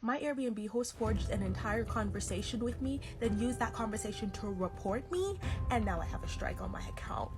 My Airbnb host forged an entire conversation with me, then used that conversation to report me, and now I have a strike on my account.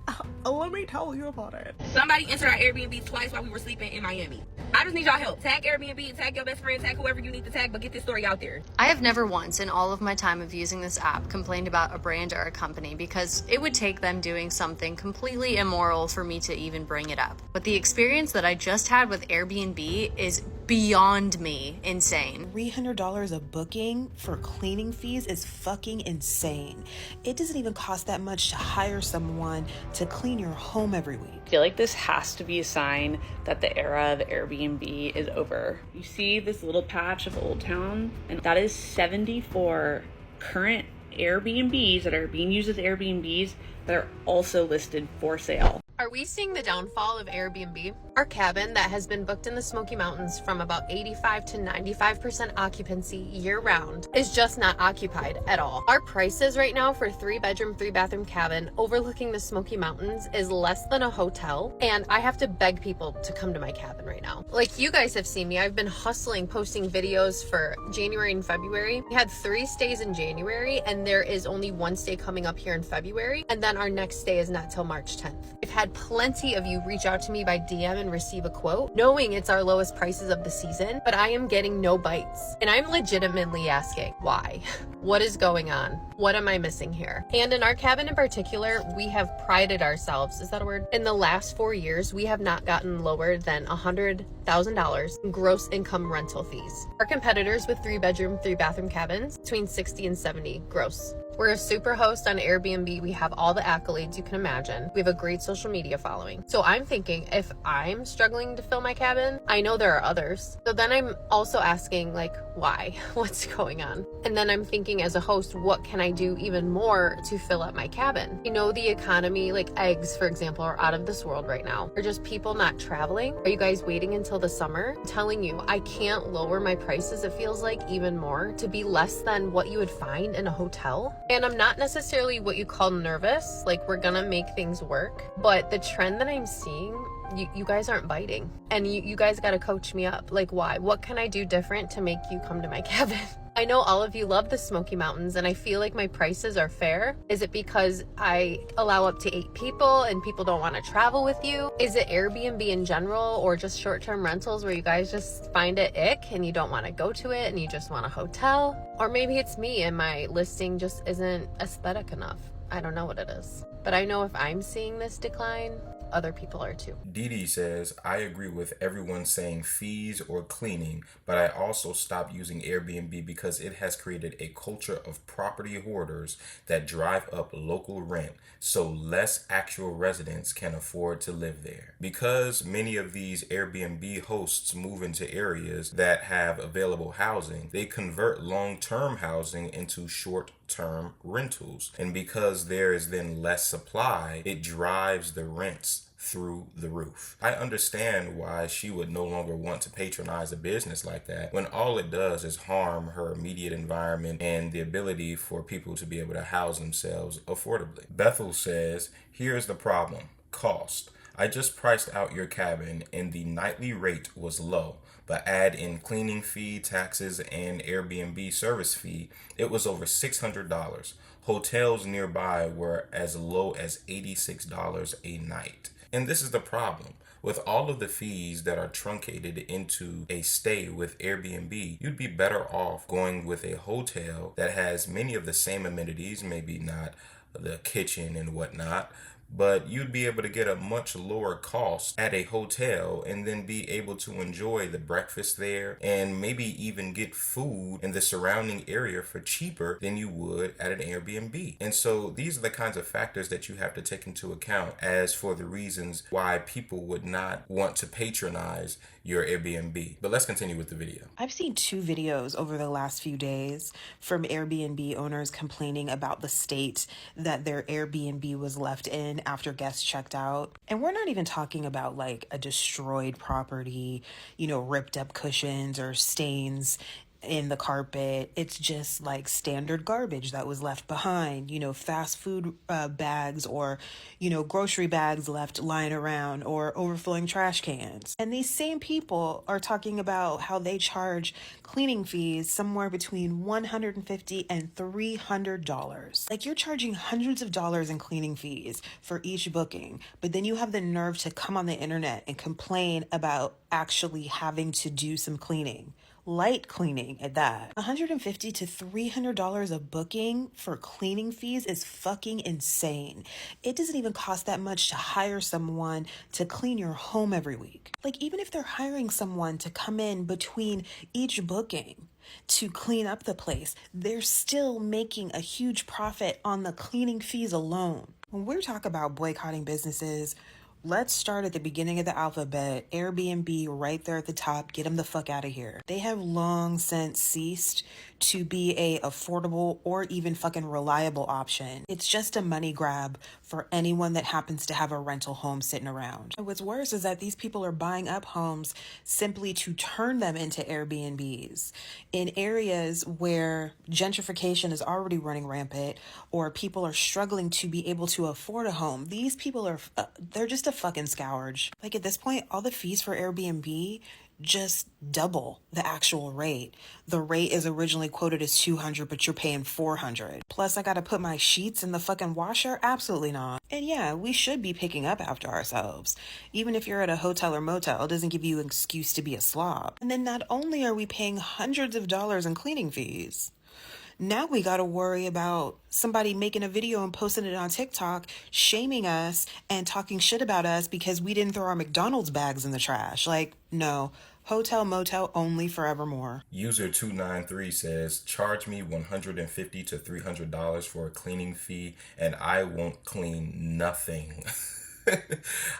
Let me tell you about it. Somebody entered our Airbnb twice while we were sleeping in Miami. I just need y'all help. Tag Airbnb, tag your best friend, tag whoever you need to tag, but get this story out there. I have never once in all of my time of using this app complained about a brand or a company because it would take them doing something completely immoral for me to even bring it up. But the experience that I just had with Airbnb is beyond me insane. $300 a booking for cleaning fees is fucking insane. It doesn't even cost that much to hire someone to clean your home every week. I feel like this has to be a sign that the era of Airbnb is over. You see this little patch of Old Town, and that is 74 current Airbnbs that are being used as Airbnbs that are also listed for sale. Are we seeing the downfall of Airbnb? Our cabin that has been booked in the Smoky Mountains from about 85 to 95% occupancy year round is just not occupied at all. Our prices right now for 3-bedroom, 3-bathroom cabin overlooking the Smoky Mountains is less than a hotel, and I have to beg people to come to my cabin right now. Like, you guys have seen me, I've been hustling, posting videos for January and February. We had 3 stays in January, and there is only 1 stay coming up here in February, and then our next stay is not till March 10th. I've had plenty of you reach out to me by DM and receive a quote, knowing it's our lowest prices of the season, but I am getting no bites. And I'm legitimately asking, why? What is going on? What am I missing here? And in our cabin in particular, we have prided ourselves, is that a word? In the last 4 years, we have not gotten lower than $100,000 in gross income rental fees. Our competitors with 3-bedroom, 3-bathroom cabins, between 60 and 70 gross. We're a super host on Airbnb. We have all the accolades you can imagine. We have a great social media following. So I'm thinking, if I'm struggling to fill my cabin, I know there are others. So then I'm also asking, like, why? What's going on? And then I'm thinking, as a host, what can I do even more to fill up my cabin? You know, the economy, like eggs, for example, are out of this world right now. Are just people not traveling? Are you guys waiting until the summer? I'm telling you, I can't lower my prices, it feels like, even more to be less than what you would find in a hotel. And I'm not necessarily what you call nervous, like we're gonna make things work, but the trend that I'm seeing, you guys aren't biting, and you guys gotta coach me up. Like, why? What can I do different to make you come to my cabin? I know all of you love the Smoky Mountains, and I feel like my prices are fair. Is it because I allow up to 8 people and people don't want to travel with you? Is it Airbnb in general, or just short-term rentals where you guys just find it ick and you don't want to go to it and you just want a hotel? Or maybe it's me and my listing just isn't aesthetic enough. I don't know what it is. But I know if I'm seeing this decline, other people are too. Dee says, I agree with everyone saying fees or cleaning, but I also stopped using Airbnb because it has created a culture of property hoarders that drive up local rent so less actual residents can afford to live there. Because many of these Airbnb hosts move into areas that have available housing, they convert long-term housing into short-term rentals. And because there is then less supply, it drives the rents through the roof. I understand why she would no longer want to patronize a business like that when all it does is harm her immediate environment and the ability for people to be able to house themselves affordably. Bethel says, here's the problem: cost. I just priced out your cabin and the nightly rate was low, but add in cleaning fee, taxes, and Airbnb service fee, it was over $600. Hotels nearby were as low as $86 a night. And this is the problem. With all of the fees that are truncated into a stay with Airbnb, you'd be better off going with a hotel that has many of the same amenities, maybe not the kitchen and whatnot, but you'd be able to get a much lower cost at a hotel and then be able to enjoy the breakfast there and maybe even get food in the surrounding area for cheaper than you would at an Airbnb. And so these are the kinds of factors that you have to take into account as for the reasons why people would not want to patronize your Airbnb. But let's continue with the video. I've seen 2 videos over the last few days from Airbnb owners complaining about the state that their Airbnb was left in after guests checked out. And we're not even talking about like a destroyed property, ripped up cushions or stains in the carpet. It's just like standard garbage that was left behind, fast food bags or, grocery bags left lying around or overflowing trash cans. And these same people are talking about how they charge cleaning fees somewhere between $150 and $300. Like, you're charging hundreds of dollars in cleaning fees for each booking, but then you have the nerve to come on the internet and complain about actually having to do some cleaning. Light cleaning at that. $150 to $300 a booking for cleaning fees is fucking insane. It doesn't even cost that much to hire someone to clean your home every week. Like, even if they're hiring someone to come in between each booking to clean up the place, they're still making a huge profit on the cleaning fees alone. When we're talking about boycotting businesses, let's start at the beginning of the alphabet. Airbnb right there at the top. Get them the fuck out of here. They have long since ceased to be a affordable or even fucking reliable option. It's just a money grab for anyone that happens to have a rental home sitting around. And what's worse is that these people are buying up homes simply to turn them into Airbnbs in areas where gentrification is already running rampant or people are struggling to be able to afford a home. These people are, they're just a fucking scourge. Like, at this point, all the fees for Airbnb just double the actual rate. The rate is originally quoted as $200, but you're paying $400. Plus, I gotta put my sheets in the fucking washer? Absolutely not. And yeah, we should be picking up after ourselves. Even if you're at a hotel or motel, it doesn't give you an excuse to be a slob. And then not only are we paying hundreds of dollars in cleaning fees, now we got to worry about somebody making a video and posting it on TikTok, shaming us and talking shit about us because we didn't throw our McDonald's bags in the trash. Like, no. Hotel, motel only forevermore. User 293 says, charge me $150 to $300 for a cleaning fee and I won't clean nothing.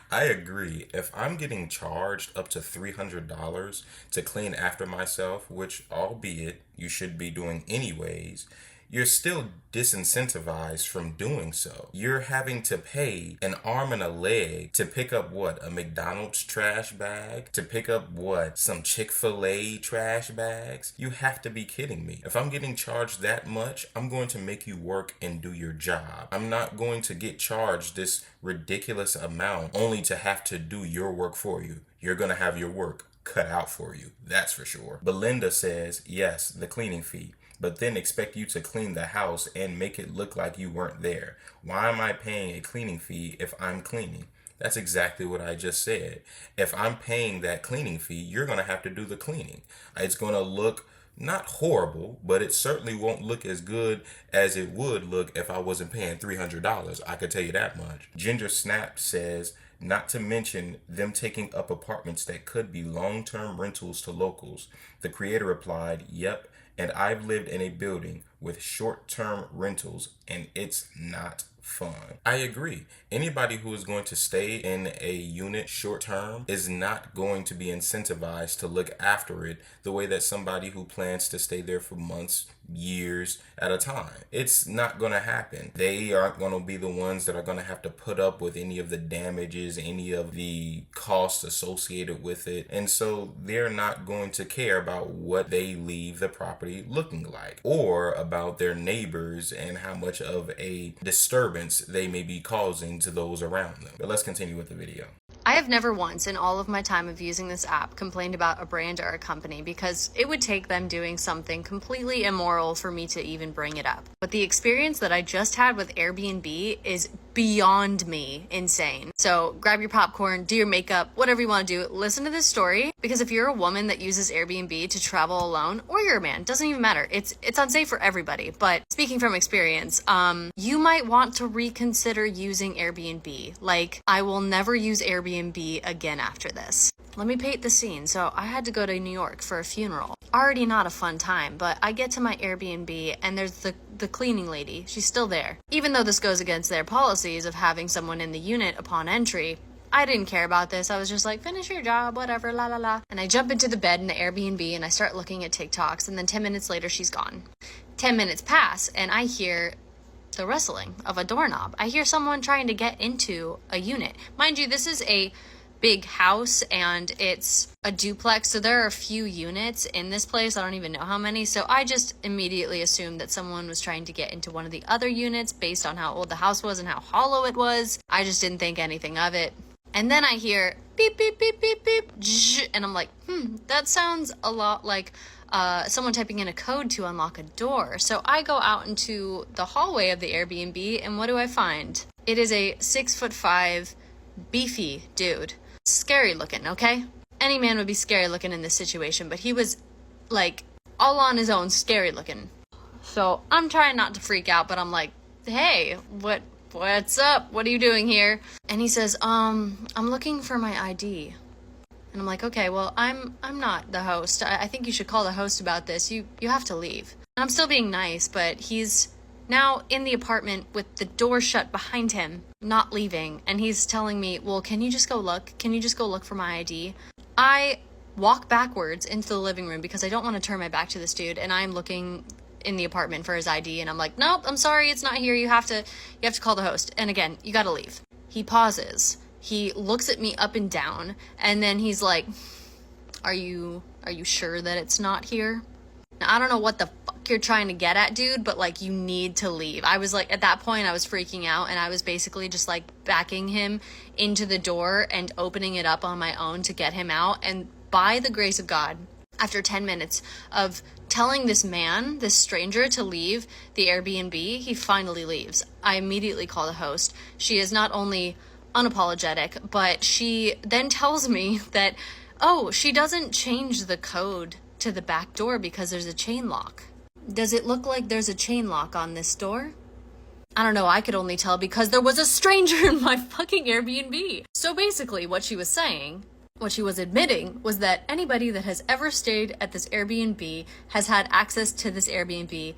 I agree. If I'm getting charged up to $300 to clean after myself, which albeit you should be doing anyways, you're still disincentivized from doing so. You're having to pay an arm and a leg to pick up what? A McDonald's trash bag? To pick up what? Some Chick-fil-A trash bags? You have to be kidding me. If I'm getting charged that much, I'm going to make you work and do your job. I'm not going to get charged this ridiculous amount only to have to do your work for you. You're going to have your work cut out for you. That's for sure. Belinda says, yes, the cleaning fee, but then expect you to clean the house and make it look like you weren't there. Why am I paying a cleaning fee if I'm cleaning? That's exactly what I just said. If I'm paying that cleaning fee, you're going to have to do the cleaning. It's going to look not horrible, but it certainly won't look as good as it would look if I wasn't paying $300. I could tell you that much. Ginger Snap says, not to mention them taking up apartments that could be long-term rentals to locals. The creator replied, yep, and I've lived in a building with short-term rentals and it's not fun. I agree. Anybody who is going to stay in a unit short-term is not going to be incentivized to look after it the way that somebody who plans to stay there for months, years at a time. It's not going to happen. They aren't going to be the ones that are going to have to put up with any of the damages, any of the costs associated with it. And so they're not going to care about what they leave the property looking like or about their neighbors and how much of a disturbance they may be causing to those around them. But let's continue with the video. I have never once in all of my time of using this app complained about a brand or a company because it would take them doing something completely immoral for me to even bring it up. But the experience that I just had with Airbnb is beyond me insane. So grab your popcorn, do your makeup, whatever you want to do, listen to this story, because if you're a woman that uses Airbnb to travel alone, or you're a man, doesn't even matter. It's unsafe for everybody. But speaking from experience, you might want to reconsider using Airbnb. Like, I will never use Airbnb again after this. Let me paint the scene. So I had to go to New York for a funeral. Already not a fun time, but I get to my Airbnb and there's the cleaning lady. She's still there. Even though this goes against their policies of having someone in the unit upon entry, I didn't care about this. I was just like, finish your job, whatever, la la la. And I jump into the bed in the Airbnb and I start looking at TikToks, and then 10 minutes later she's gone. 10 minutes pass and I hear the rustling of a doorknob. I hear someone trying to get into a unit. Mind you, this is a big house and it's a duplex, so there are a few units in this place. I don't even know how many, so I just immediately assumed that someone was trying to get into one of the other units based on how old the house was and how hollow it was. I just didn't think anything of it. And then I hear beep, beep, beep, beep, beep, and I'm like, that sounds a lot like someone typing in a code to unlock a door. So I go out into the hallway of the Airbnb, and what do I find? It is a 6'5" beefy dude. Scary looking, okay? Any man would be scary looking in this situation, but he was like all on his own scary looking. So I'm trying not to freak out, but I'm like, hey, what's up? What are you doing here? And he says, I'm looking for my ID. And I'm like, okay, well, I'm not the host. I think you should call the host about this. You have to leave. And I'm still being nice, but he's now in the apartment with the door shut behind him, not leaving. And he's telling me, well, can you just go look? Can you just go look for my ID? I walk backwards into the living room because I don't want to turn my back to this dude. And I'm looking in the apartment for his ID. And I'm like, nope, I'm sorry, it's not here. You have to call the host. And again, you got to leave. He pauses. He looks at me up and down. And then he's like, are you sure that it's not here? Now, I don't know what the fuck you're trying to get at, dude, but like, you need to leave. I was like, at that point, I was freaking out, and I was basically just like backing him into the door and opening it up on my own to get him out. And by the grace of God, after 10 minutes of telling this man, this stranger, to leave the Airbnb, he finally leaves. I immediately call the host. She is not only unapologetic, but she then tells me that, oh, she doesn't change the code to the back door because there's a chain lock. Does it look like there's a chain lock on this door? I don't know, I could only tell because there was a stranger in my fucking Airbnb. So basically what she was saying, what she was admitting, was that anybody that has ever stayed at this Airbnb has had access to this Airbnb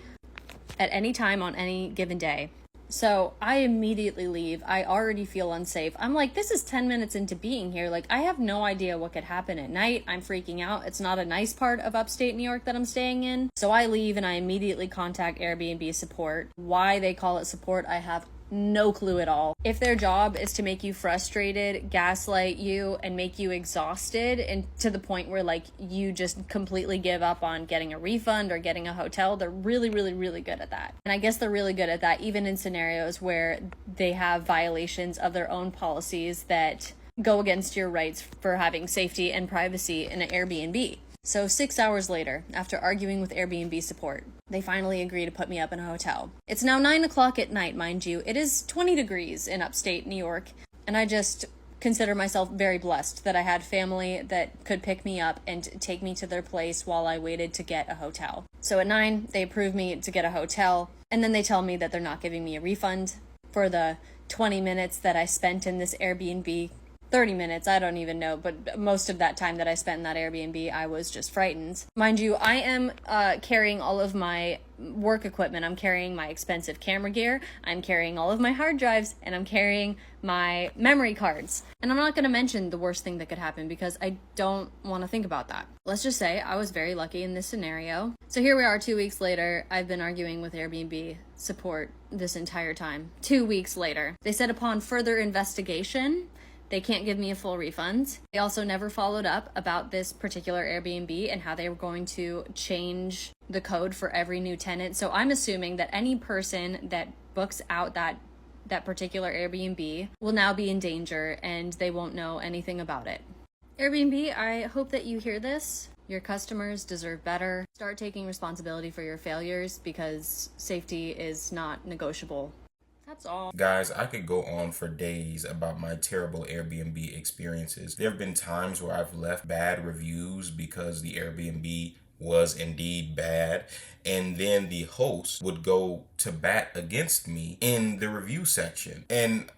at any time on any given day. So I immediately leave. I already feel unsafe. I'm like, this is 10 minutes into being here. Like, I have no idea what could happen at night. I'm freaking out. It's not a nice part of upstate New York that I'm staying in. So I leave and I immediately contact Airbnb support. Why they call it support, I have no clue at all. If their job is to make you frustrated, gaslight you, and make you exhausted, and to the point where like you just completely give up on getting a refund or getting a hotel, they're really, really, really good at that. And I guess they're really good at that even in scenarios where they have violations of their own policies that go against your rights for having safety and privacy in an Airbnb. So 6 hours later, after arguing with Airbnb support, they finally agree to put me up in a hotel. It's now 9 o'clock at night, mind you. It is 20 degrees in upstate New York, and I just consider myself very blessed that I had family that could pick me up and take me to their place while I waited to get a hotel. So at 9, they approve me to get a hotel, and then they tell me that they're not giving me a refund for the 20 minutes that I spent in this Airbnb. 30 minutes, I don't even know, but most of that time that I spent in that Airbnb, I was just frightened. Mind you, I am carrying all of my work equipment. I'm carrying my expensive camera gear, I'm carrying all of my hard drives, and I'm carrying my memory cards. And I'm not going to mention the worst thing that could happen because I don't want to think about that. Let's just say I was very lucky in this scenario. So here we are 2 weeks later. I've been arguing with Airbnb support this entire time. 2 weeks later, they said upon further investigation, they can't give me a full refund. They also never followed up about this particular Airbnb and how they were going to change the code for every new tenant. So I'm assuming that any person that books out that particular Airbnb will now be in danger and they won't know anything about it. Airbnb, I hope that you hear this. Your customers deserve better. Start taking responsibility for your failures because safety is not negotiable. That's all. Guys, I could go on for days about my terrible Airbnb experiences. There have been times where I've left bad reviews because the Airbnb was indeed bad, and then the host would go to bat against me in the review section, and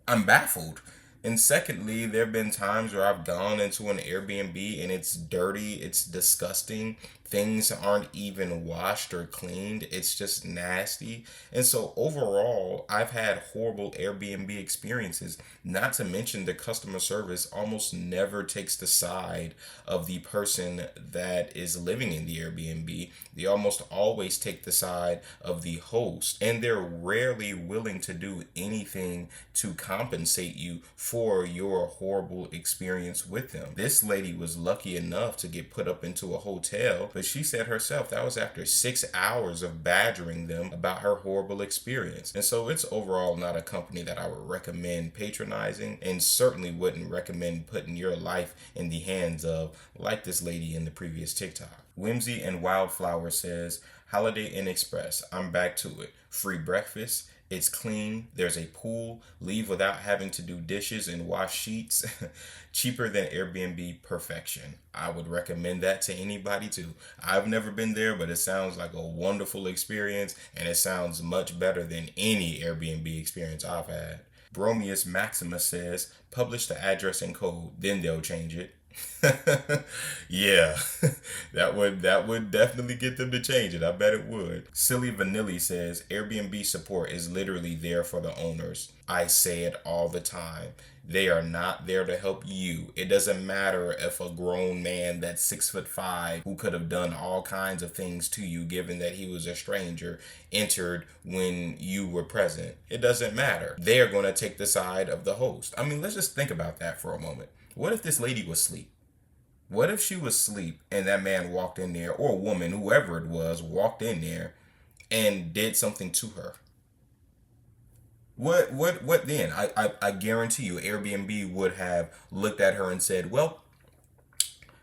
I'm baffled. And secondly, there have been times where I've gone into an Airbnb and it's dirty, it's disgusting, Things aren't even washed or cleaned. It's just nasty. And so overall, I've had horrible Airbnb experiences, not to mention the customer service almost never takes the side of the person that is living in the Airbnb. They almost always take the side of the host, and they're rarely willing to do anything to compensate you for your horrible experience with them. This lady was lucky enough to get put up into a hotel, but she said herself that was after 6 hours of badgering them about her horrible experience. And so it's overall not a company that I would recommend patronizing, and certainly wouldn't recommend putting your life in the hands of, like this lady in the previous TikTok. Whimsy and Wildflower says, Holiday Inn Express, I'm back to it. Free breakfast. It's clean. There's a pool. Leave without having to do dishes and wash sheets. Cheaper than Airbnb perfection. I would recommend that to anybody too. I've never been there, but it sounds like a wonderful experience, and it sounds much better than any Airbnb experience I've had. Bromius Maximus says, publish the address and code, then they'll change it. Yeah, that would definitely get them to change it. I bet it would. Silly Vanilli says, Airbnb support is literally there for the owners. I say it all the time. They are not there to help you. It doesn't matter if a grown man that's 6'5", who could have done all kinds of things to you, given that he was a stranger, entered when you were present. It doesn't matter. They are going to take the side of the host. I mean, let's just think about that for a moment. What if this lady was asleep? What if she was asleep and that man walked in there, or a woman, whoever it was, walked in there and did something to her? What then? I guarantee you Airbnb would have looked at her and said, well,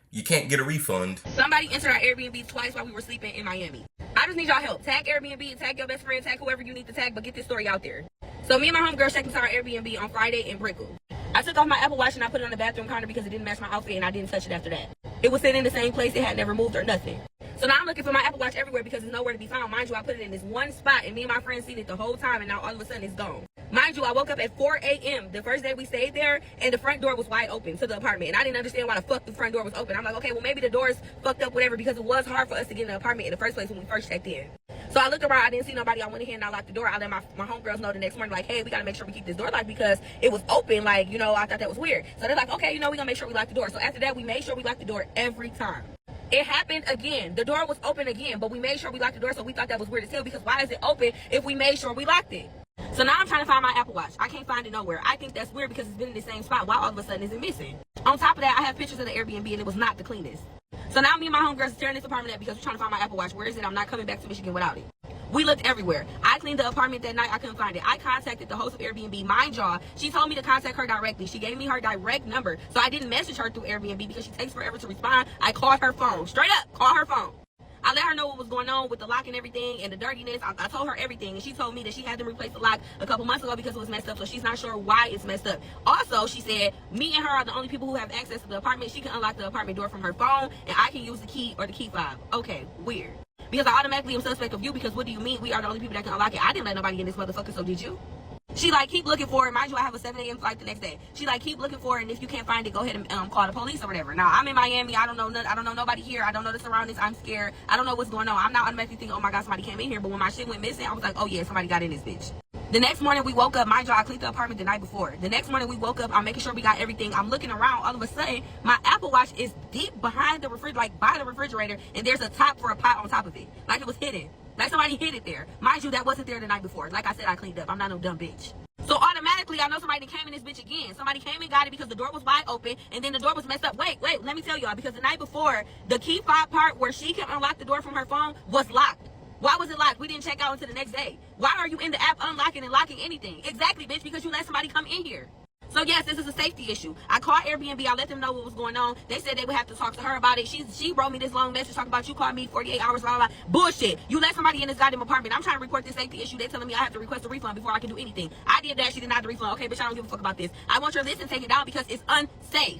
you can't get a refund. Somebody entered our Airbnb twice while we were sleeping in Miami. I just need y'all help. Tag Airbnb, tag your best friend, tag whoever you need to tag, but get this story out there. So me and my homegirl checked into our Airbnb on Friday in Brickell. I took off my Apple Watch and I put it on the bathroom counter because it didn't match my outfit, and I didn't touch it after that. It was sitting in the same place. It had never moved or nothing. So now I'm looking for my Apple Watch everywhere because it's nowhere to be found. Mind you, I put it in this one spot, and me and my friend seen it the whole time, and now all of a sudden it's gone. Mind you, I woke up at 4 a.m. the first day we stayed there, and the front door was wide open to the apartment. And I didn't understand why the fuck the front door was open. I'm like, okay, well, maybe the door's fucked up, whatever, because it was hard for us to get in the apartment in the first place when we first checked in. So I looked around, I didn't see nobody. I went ahead and I locked the door. I let my homegirls know the next morning, like, hey, we gotta make sure we keep this door locked because it was open. Like, you know, I thought that was weird. So they're like, okay, you know, we gonna make sure we lock the door. So after that, we made sure we locked the door every time. It happened again. The door was open again, but we made sure we locked the door, so we thought that was weird as hell because why is it open if we made sure we locked it? So now I'm trying to find my Apple Watch. I can't find it nowhere. I think that's weird because it's been in the same spot. Why all of a sudden is it missing? On top of that, I have pictures of the Airbnb and it was not the cleanest. So now me and my homegirls are tearing this apartment up because we're trying to find my Apple Watch. Where is it? I'm not coming back to Michigan without it. We looked everywhere. I cleaned the apartment that night. I couldn't find it. I contacted the host of Airbnb. Mind y'all, she told me to contact her directly. She gave me her direct number. So I didn't message her through Airbnb because she takes forever to respond. I called her phone. Straight up, call her phone. I let her know what was going on with the lock and everything and the dirtiness. I told her everything, and she told me that she had to replace the lock a couple months ago because it was messed up, so she's not sure why it's messed up. Also, she said me and her are the only people who have access to the apartment. She can unlock the apartment door from her phone, and I can use the key or the key fob. Okay, weird. Because I automatically am suspect of you because what do you mean we are the only people that can unlock it? I didn't let nobody in this motherfucker, so did you? She like, keep looking for it. Mind you, I have a 7 a.m. flight the next day. She like, keep looking for it, and if you can't find it, go ahead and call the police or whatever. Now, I'm in Miami. I don't know nobody here. I don't know the surroundings. I'm scared. I don't know what's going on. I'm not automatically thinking, oh my God, somebody came in here. But when my shit went missing, I was like, oh yeah, somebody got in this bitch. The next morning we woke up. Mind you, I cleaned the apartment the night before. The next morning we woke up. I'm making sure we got everything. I'm looking around. All of a sudden, my Apple Watch is deep behind the refrigerator, like by the refrigerator, and there's a top for a pot on top of it, like it was hidden. Like somebody hid it there. Mind you, that wasn't there the night before. Like I said, I cleaned up. I'm not no dumb bitch. So automatically, I know somebody came in this bitch again. Somebody came and got it because the door was wide open, and then the door was messed up. Wait, let me tell y'all, because the night before, the key fob part where she can unlock the door from her phone was locked. Why was it locked? We didn't check out until the next day. Why are you in the app unlocking and locking anything? Exactly, bitch, because you let somebody come in here. So yes, this is a safety issue. I called Airbnb. I let them know what was going on. They said they would have to talk to her about it. She wrote me this long message talking about you called me 48 hours, blah, blah, blah. Bullshit. You let somebody in this goddamn apartment. I'm trying to report this safety issue. They telling me I have to request a refund before I can do anything. I did that. She denied the refund. Okay, bitch, I don't give a fuck about this. I want your list and take it down because it's unsafe.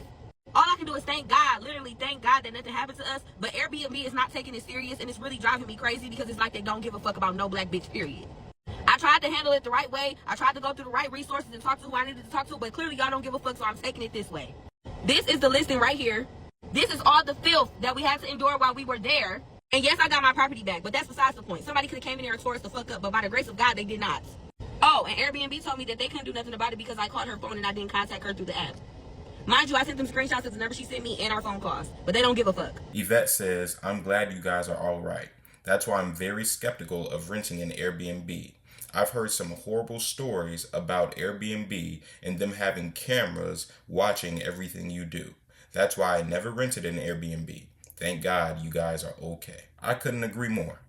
All I can do is thank God, literally thank God that nothing happened to us. But Airbnb is not taking it serious, and it's really driving me crazy because it's like they don't give a fuck about no black bitch, period. I tried to handle it the right way. I tried to go through the right resources and talk to who I needed to talk to, but clearly y'all don't give a fuck, so I'm taking it this way. This is the listing right here. This is all the filth that we had to endure while we were there. And yes, I got my property back, but that's besides the point. Somebody could have came in there and tore us the fuck up, but by the grace of God, they did not. Oh, and Airbnb told me that they couldn't do nothing about it because I called her phone and I didn't contact her through the app. Mind you, I sent them screenshots of the number she sent me and our phone calls, but they don't give a fuck. Yvette says, I'm glad you guys are all right. That's why I'm very skeptical of renting an Airbnb. I've heard some horrible stories about Airbnb and them having cameras watching everything you do. That's why I never rented an Airbnb. Thank God you guys are okay. I couldn't agree more.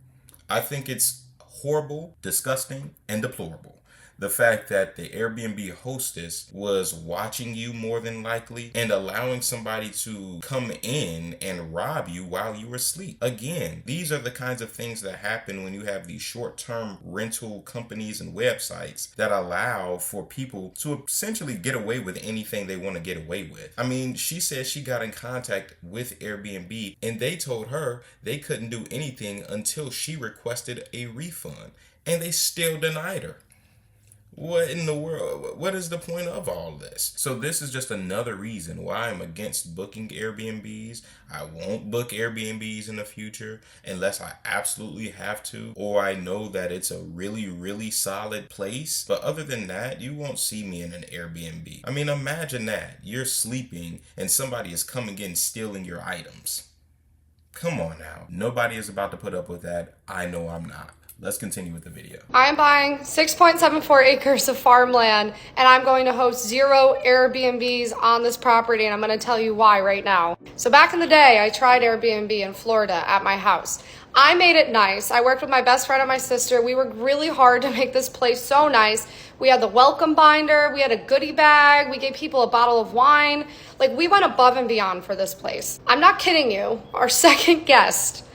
I think it's horrible, disgusting, and deplorable. The fact that the Airbnb hostess was watching you more than likely and allowing somebody to come in and rob you while you were asleep. Again, these are the kinds of things that happen when you have these short-term rental companies and websites that allow for people to essentially get away with anything they want to get away with. I mean, she said she got in contact with Airbnb and they told her they couldn't do anything until she requested a refund, and they still denied her. What in the world? What is the point of all this? So this is just another reason why I'm against booking Airbnbs. I won't book Airbnbs in the future unless I absolutely have to, or I know that it's a really, really solid place. But other than that, you won't see me in an Airbnb. I mean, imagine that. You're sleeping and somebody is coming in stealing your items. Come on now. Nobody is about to put up with that. I know I'm not. Let's continue with the video. I'm buying 6.74 acres of farmland, and I'm going to host 0 Airbnbs on this property, and I'm going to tell you why right now. So back in the day, I tried Airbnb in Florida at my house. I made it nice. I worked with my best friend and my sister. We worked really hard to make this place so nice. We had the welcome binder. We had a goodie bag. We gave people a bottle of wine. Like, we went above and beyond for this place. I'm not kidding you. Our second guest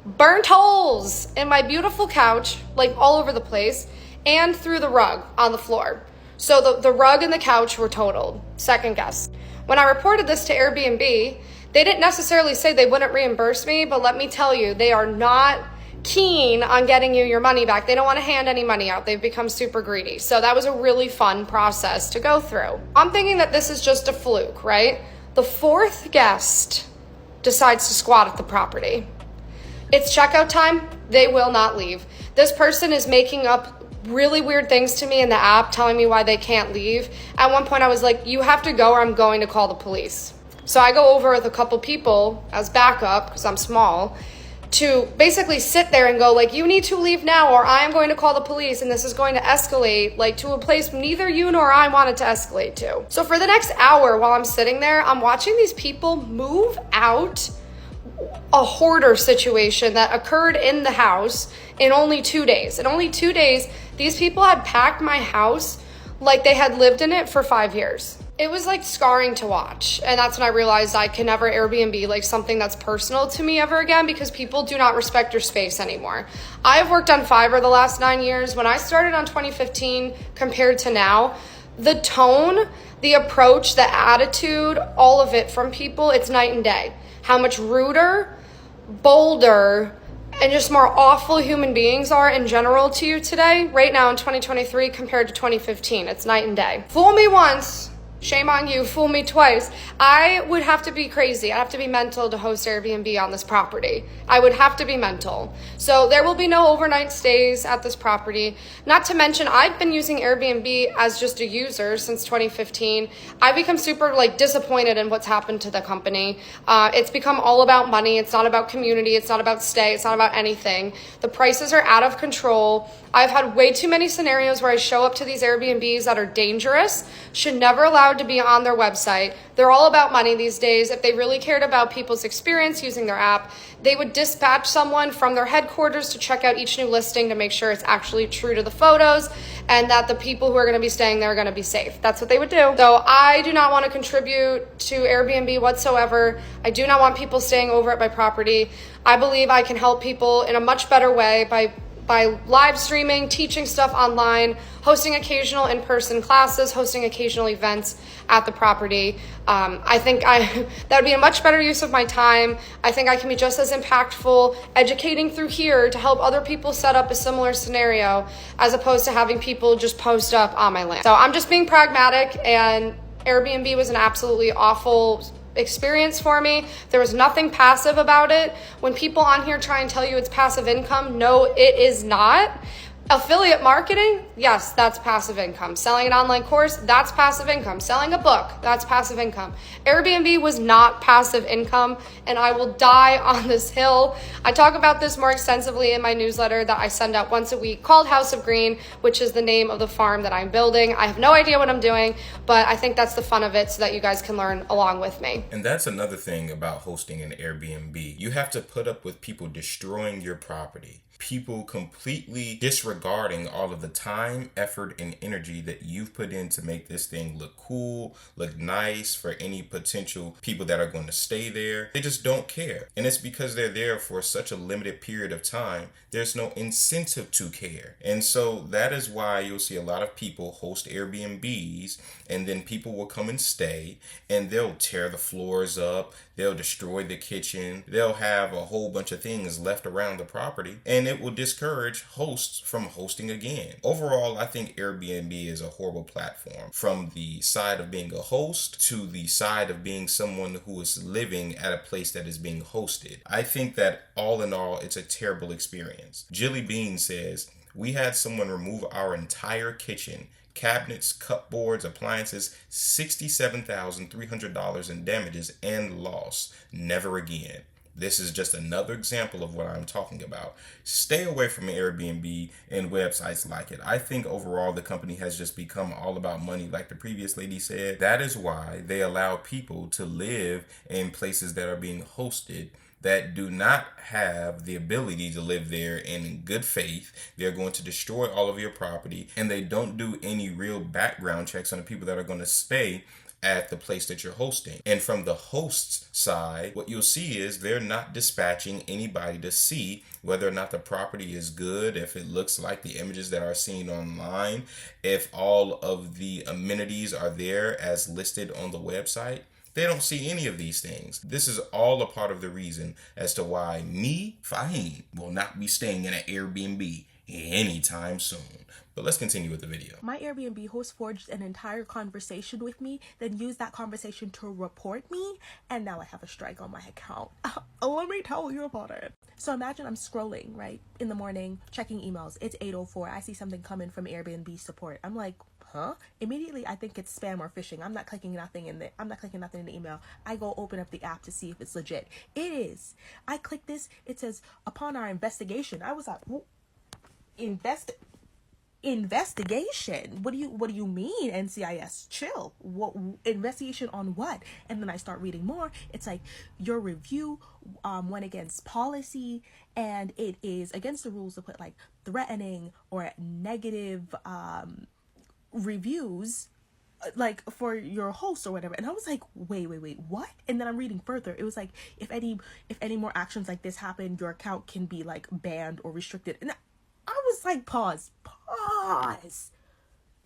burnt holes in my beautiful couch, like all over the place, and through the rug on the floor. So the rug and the couch were totaled. Second guest. When I reported this to Airbnb, they didn't necessarily say they wouldn't reimburse me, but let me tell you, they are not keen on getting you your money back. They don't want to hand any money out. They've become super greedy. So that was a really fun process to go through. I'm thinking that this is just a fluke, right? The fourth guest decides to squat at the property. It's checkout time. They will not leave. This person is making up really weird things to me in the app, telling me why they can't leave. At one point I was like, you have to go or I'm going to call the police. So I go over with a couple people as backup, because I'm small, to basically sit there and go like, you need to leave now or I am going to call the police, and this is going to escalate like to a place neither you nor I wanted to escalate to. So for the next hour while I'm sitting there, I'm watching these people move out a hoarder situation that occurred in the house in only 2 days. In only 2 days, these people had packed my house like they had lived in it for 5 years. It was like scarring to watch. And that's when I realized I can never Airbnb like something that's personal to me ever again, because people do not respect your space anymore. I've worked on Fiverr the last 9 years. When I started on 2015 compared to now, the tone, the approach, the attitude, all of it from people, it's night and day. How much ruder, bolder, and just more awful human beings are in general to you today, right now in 2023 compared to 2015. It's night and day. Fool me once, shame on you. Fool me twice. I would have to be crazy. I'd have to be mental to host Airbnb on this property. I would have to be mental. So there will be no overnight stays at this property. Not to mention, I've been using Airbnb as just a user since 2015. I've become super disappointed in what's happened to the company. It's become all about money. It's not about community. It's not about stay. It's not about anything. The prices are out of control. I've had way too many scenarios where I show up to these Airbnbs that are dangerous, should never allowed to be on their website. They're all about money these days. If they really cared about people's experience using their app, they would dispatch someone from their headquarters to check out each new listing to make sure it's actually true to the photos and that the people who are going to be staying there are going to be safe. That's what they would do. So I do not want to contribute to Airbnb whatsoever. I do not want people staying over at my property. I believe I can help people in a much better way by live streaming, teaching stuff online, hosting occasional in-person classes, hosting occasional events at the property. I think that would be a much better use of my time. I think I can be just as impactful educating through here to help other people set up a similar scenario as opposed to having people just post up on my land. So I'm just being pragmatic, and Airbnb was an absolutely awful experience for me. There was nothing passive about it. When people on here try and tell you it's passive income, no, it is not. Affiliate marketing, yes, that's passive income. Selling an online course, that's passive income. Selling a book, that's passive income. Airbnb was not passive income, and I will die on this hill. I talk about this more extensively in my newsletter that I send out once a week called House of Green, which is the name of the farm that I'm building. I have no idea what I'm doing, but I think that's the fun of it so that you guys can learn along with me. And that's another thing about hosting an Airbnb. You have to put up with people destroying your property. People completely disregarding all of the time, effort, and energy that you've put in to make this thing look cool, look nice for any potential people that are going to stay there. They just don't care. And it's because they're there for such a limited period of time, there's no incentive to care. And so that is why you'll see a lot of people host Airbnbs, and then people will come and stay, and they'll tear the floors up, they'll destroy the kitchen, they'll have a whole bunch of things left around the property, and it will discourage hosts from hosting again. Overall, I think Airbnb is a horrible platform, from the side of being a host to the side of being someone who is living at a place that is being hosted. I think that all in all, it's a terrible experience. Jilly Bean says, "We had someone remove our entire kitchen, cabinets, cupboards, appliances, $67,300 in damages and loss. Never again." This is just another example of what I'm talking about. Stay away from Airbnb and websites like it. I think overall the company has just become all about money, like the previous lady said. That is why they allow people to live in places that are being hosted that do not have the ability to live there in good faith. They're going to destroy all of your property, and they don't do any real background checks on the people that are going to stay at the place that you're hosting. And from the host's side, what you'll see is they're not dispatching anybody to see whether or not the property is good, if it looks like the images that are seen online, if all of the amenities are there as listed on the website. They don't see any of these things. This is all a part of the reason as to why me, Fahim, will not be staying in an Airbnb anytime soon. But let's continue with the video. My Airbnb host forged an entire conversation with me, then used that conversation to report me, and now I have a strike on my account. Let me tell you about it. So imagine I'm scrolling, right, in the morning, checking emails. It's 8:04. I see something coming from Airbnb support. I'm like, huh? Immediately I think it's spam or phishing. I'm not clicking nothing in the email. I go open up the app to see if it's legit. It is. I click this. It says, upon our investigation. I was like, investigation? What do you mean, NCIS? Chill. What investigation on what? And then I start reading more. It's like, your review went against policy, and it is against the rules to put like threatening or negative reviews like for your host or whatever. And I was like, wait, what? And then I'm reading further. It was like, if any more actions like this happen, your account can be like banned or restricted. And I was like, pause,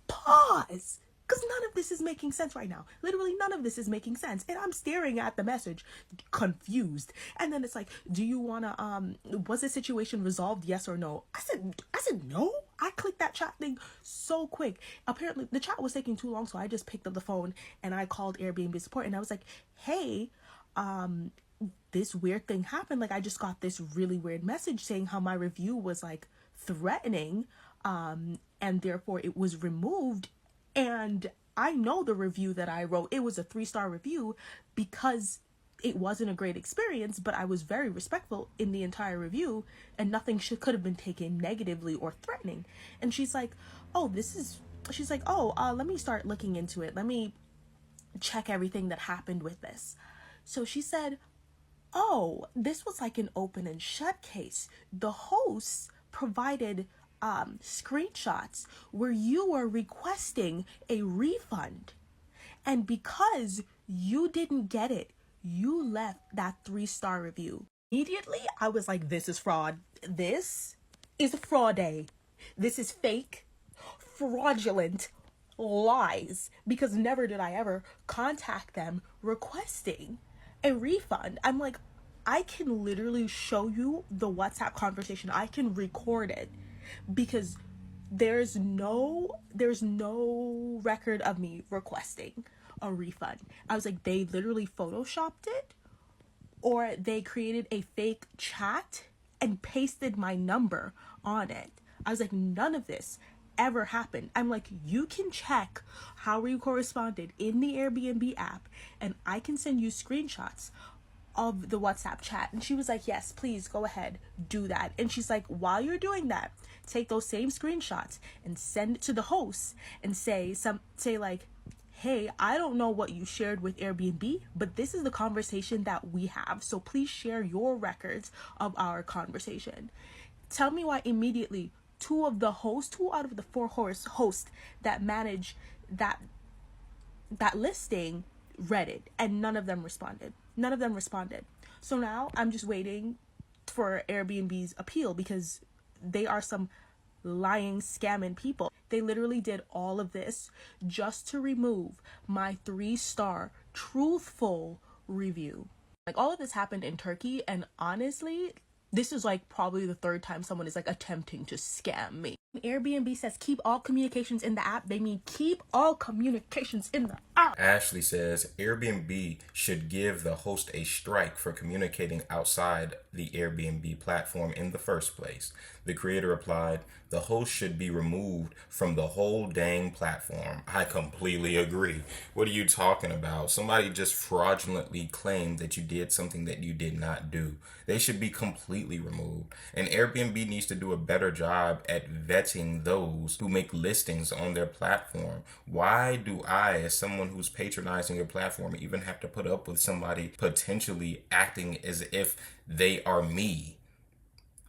because none of this is making sense right now. Literally none of this is making sense. And I'm staring at the message, confused. And then it's like, do you want to, was the situation resolved, yes or no? I said no. I clicked that chat thing so quick. Apparently the chat was taking too long, so I just picked up the phone and I called Airbnb support, and I was like, hey, this weird thing happened. Like, I just got this really weird message saying how my review was like threatening, and therefore it was removed. And I know the review that I wrote, it was a 3-star review because it wasn't a great experience, but I was very respectful in the entire review, and nothing could have been taken negatively or threatening. And she's like, let me start looking into it. Let me check everything that happened with this. So she said, this was like an open and shut case. The hosts provided screenshots where you were requesting a refund, and because you didn't get it, you left that 3-star review. Immediately I was like, this is fraud. This is fraud. This is fake, fraudulent lies, because never did I ever contact them requesting a refund. I'm like, I can literally show you the WhatsApp conversation. I can record it, because there's no record of me requesting a refund. I was like, they literally photoshopped it, or they created a fake chat and pasted my number on it. I was like, none of this ever happened. I'm like, you can check how we corresponded in the Airbnb app, and I can send you screenshots of the WhatsApp chat. And she was like, yes, please go ahead, do that. And she's like, while you're doing that, take those same screenshots and send it to the host and say like, hey, I don't know what you shared with Airbnb, but this is the conversation that we have, so please share your records of our conversation. Tell me why immediately two out of the four hosts that manage that listing read it, and none of them responded. So now I'm just waiting for Airbnb's appeal, because they are some lying, scamming people. They literally did all of this just to remove my 3-star truthful review. Like, all of this happened in Turkey, and honestly, this is like probably the third time someone is like attempting to scam me. Airbnb says keep all communications in the app. They mean keep all communications in the app. Ashley says Airbnb should give the host a strike for communicating outside the Airbnb platform in the first place. The creator replied, the host should be removed from the whole dang platform. I completely agree. What are you talking about? Somebody just fraudulently claimed that you did something that you did not do. They should be completely removed. And Airbnb needs to do a better job at vetting those who make listings on their platform. Why do I, as someone who's patronizing your platform, even have to put up with somebody potentially acting as if they are me?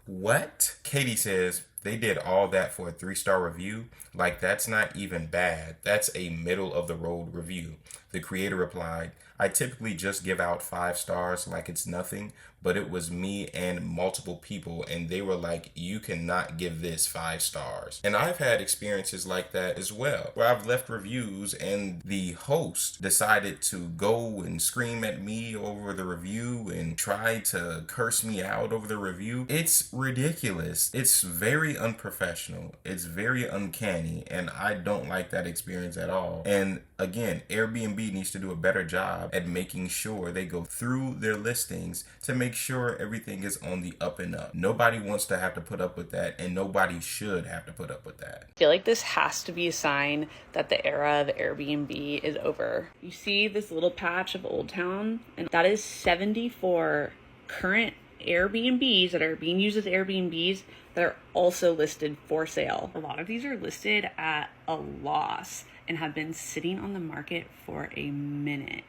What? Katie says, they did all that for a 3-star review? Like, that's not even bad. That's a middle of the road review. The creator replied, I typically just give out 5 stars like it's nothing, but it was me and multiple people, and they were like, you cannot give this 5 stars. And I've had experiences like that as well, where I've left reviews and the host decided to go and scream at me over the review and try to curse me out over the review. It's ridiculous. It's very unprofessional. It's very uncanny, and I don't like that experience at all. And again, Airbnb needs to do a better job at making sure they go through their listings to make sure everything is on the up and up. Nobody wants to have to put up with that, and nobody should have to put up with that. I feel like this has to be a sign that the era of Airbnb is over. You see this little patch of Old Town, and that is 74 current Airbnbs that are being used as Airbnbs that are also listed for sale. A lot of these are listed at a loss and have been sitting on the market for a minute.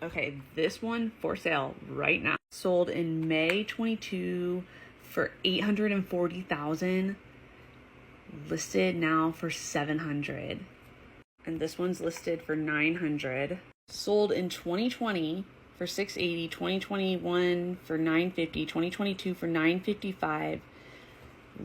Okay, this one for sale right now. Sold in May 22 for $840,000. Listed now for $700. And this one's listed for $900. Sold in 2020 for $680, 2021 for $950, 2022 for $955.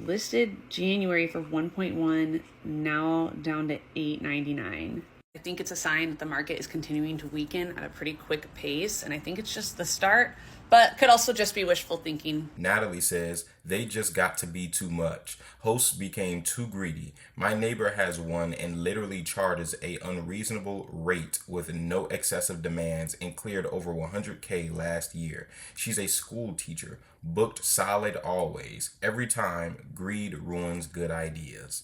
Listed January for 1.1, now down to $899. I think it's a sign that the market is continuing to weaken at a pretty quick pace, and I think it's just the start, but could also just be wishful thinking. Natalie says, they just got to be too much. Hosts became too greedy. My neighbor has one and literally charges a unreasonable rate with no excessive demands and cleared over $100K last year. She's a school teacher, booked solid always. Every time, greed ruins good ideas.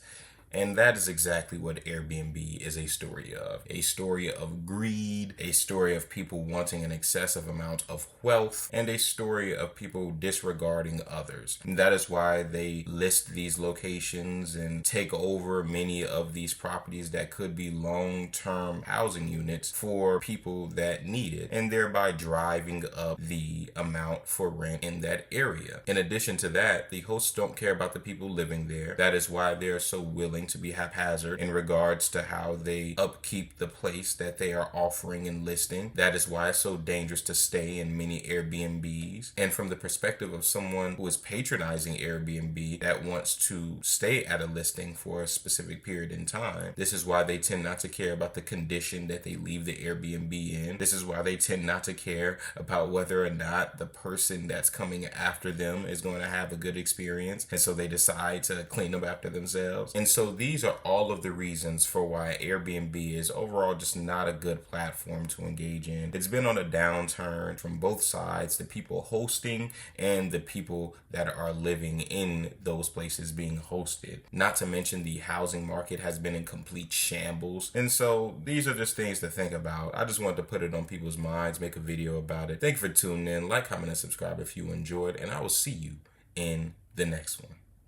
And that is exactly what Airbnb is a story of. A story of greed, a story of people wanting an excessive amount of wealth, and a story of people disregarding others. And that is why they list these locations and take over many of these properties that could be long-term housing units for people that need it, and thereby driving up the amount for rent in that area. In addition to that, the hosts don't care about the people living there. That is why they're so willing to be haphazard in regards to how they upkeep the place that they are offering and listing. That is why it's so dangerous to stay in many Airbnbs. And from the perspective of someone who is patronizing Airbnb that wants to stay at a listing for a specific period in time, this is why they tend not to care about the condition that they leave the Airbnb in. This is why they tend not to care about whether or not the person that's coming after them is going to have a good experience. And so they decide to clean up after themselves. And so so these are all of the reasons for why Airbnb is overall just not a good platform to engage in. It's been on a downturn from both sides, the people hosting and the people that are living in those places being hosted. Not to mention the housing market has been in complete shambles. And so these are just things to think about. I just wanted to put it on people's minds, make a video about it. Thank you for tuning in. Like, comment, and subscribe if you enjoyed, and I will see you in the next one.